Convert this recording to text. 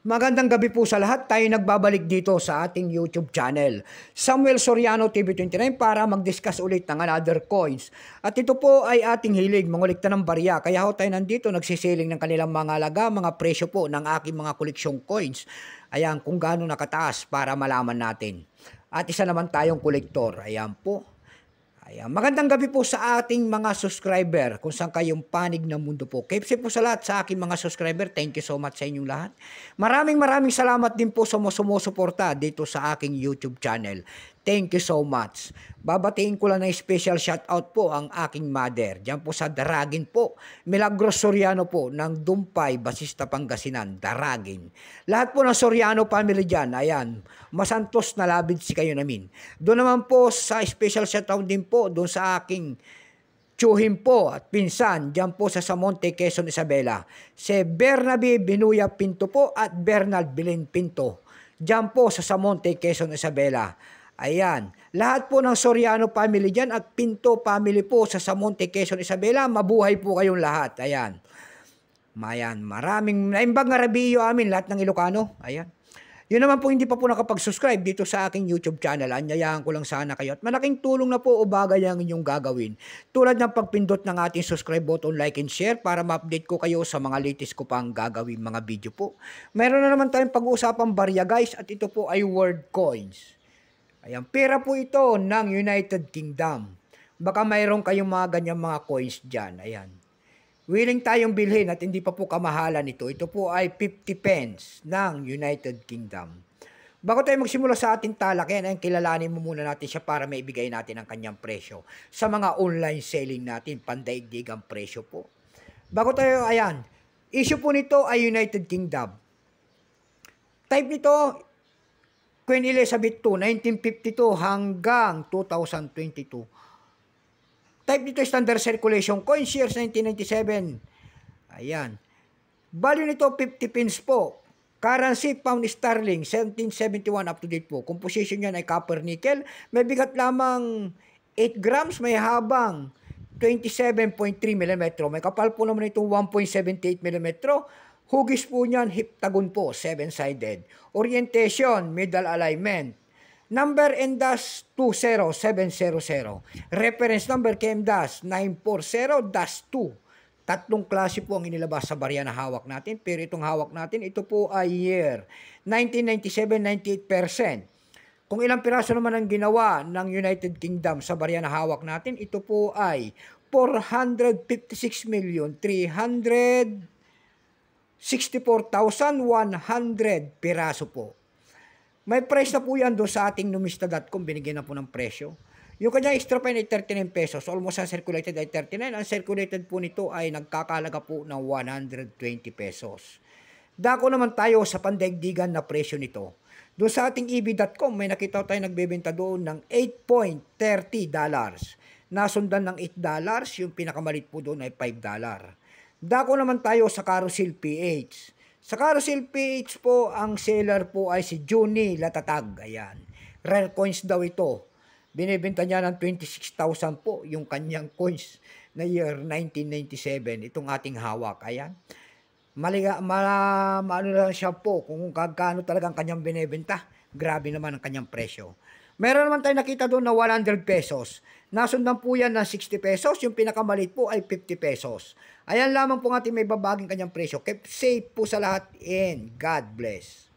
Magandang gabi po sa lahat. Tayo nagbabalik dito sa ating YouTube channel, Samuel Soriano TV29, para mag-discuss ulit ng another coins. At ito po ay ating hilig, mangulikta ng barya. Kaya ho tayo nandito nagsisiling ng kanilang mga halaga, mga presyo po ng aking mga koleksyong coins. Ayan, kung gaano nakataas para malaman natin. At isa naman tayong kolektor. Ayan po. Ayan. Magandang gabi po sa ating mga subscriber kung saan kayong panig ng mundo po. Kepsi po sa lahat sa aking mga subscriber. Thank you so much sa inyong lahat. Maraming salamat din po sa sumusuporta dito sa aking YouTube channel. Thank you so much. Babatiin ko lang ng special shoutout po ang aking mother. Diyan po sa Daragin po. Milagros Soriano po ng Dumpay, Basista, Pangasinan. Daragin. Lahat po ng Soriano family dyan. Ayan. Masantos na labid si kayo namin. Doon naman po sa special shoutout din po doon sa aking tsuhin po at pinsan dyan po sa Samonte, Quezon, Isabela. Si Bernabe Binuya Pinto po at Bernard Bilen Pinto. Dyan po sa Samonte, Quezon, Isabela. Ayan. Lahat po ng Soriano family dyan at Pinto family po sa Samonte, Quezon, Isabela. Mabuhay po kayong lahat. Ayan. Ayan. Maraming naimbang nga rabiyo amin lahat ng Ilocano. Ayan. Yun naman po hindi pa po nakapag-subscribe dito sa aking YouTube channel. Anyayahan ko lang sana kayo. At malaking tulong na po o bagay ang inyong gagawin. Tulad ng pagpindot ng ating subscribe button, like and share para ma-update ko kayo sa mga latest ko pang gagawin mga video po. Meron na naman tayong pag-uusapang barya guys at ito po ay world coins. Ayan, pera po ito ng United Kingdom. Baka mayroon kayong mga ganyang mga coins dyan. Ayan. Willing tayong bilhin at hindi pa po kamahalan ito. Ito po ay 50 pence ng United Kingdom. Bago tayo magsimula sa ating talakayan, ay kilalanin mo muna natin siya para maibigay natin ang kanyang presyo. Sa mga online selling natin, pandaigdigang presyo po. Bago tayo, ayan. Issue po nito ay United Kingdom. Type nito, Queen Elizabeth II, 1952 hanggang 2022. Type nito standard circulation coins, years 1997. Ayan. Value nito 50 pence po. Currency pound sterling 1771 up to date po. Composition niyan ay copper nickel. May bigat lamang 8 grams, may habang 27.3 mm. May kapal po naman ito 1.78 mm. Hugis po niyan heptagon po, 7-sided. Orientation, middle alignment. Number NDAS 20700. Reference number KMDAS 940-2. Tatlong klase po ang inilabas sa barya na hawak natin. Pero itong hawak natin, ito po ay year 1997, 98%. Kung ilang piraso naman ang ginawa ng United Kingdom sa barya na hawak natin, ito po ay 456,364,100 piraso po. May price na po yan doon sa ating numista.com. Binigyan na po ng presyo. Yung kanya extra pen ay 39 pesos. Almost ang circulated ay 39. Ang circulated po nito ay nagkakalaga po ng 120 pesos. Dako naman tayo sa pandaigdigan na presyo nito. Doon sa ating eb.com, may nakita tayo nagbebenta doon ng $8.30. Nasundan ng $8. Yung pinakamalit po doon ay $5. Dako naman tayo sa Carousel PH. Sa Carousel PH po, ang seller po ay si Juni Latatag. Ayan. Rare coins daw ito. Binibenta niya ng 26,000 po yung kanyang coins na year 1997. Itong ating hawak. Ayan. Ano lang siya po kung kagkano talagang kanyang binibenta. Grabe naman ang kanyang presyo. Meron naman tayo nakita doon na 100 pesos. Nasundan po yan ng 60 pesos. Yung pinakamalit po ay 50 pesos. Ayan lamang po ating may babaging kanyang presyo. Keep safe po sa lahat and God bless.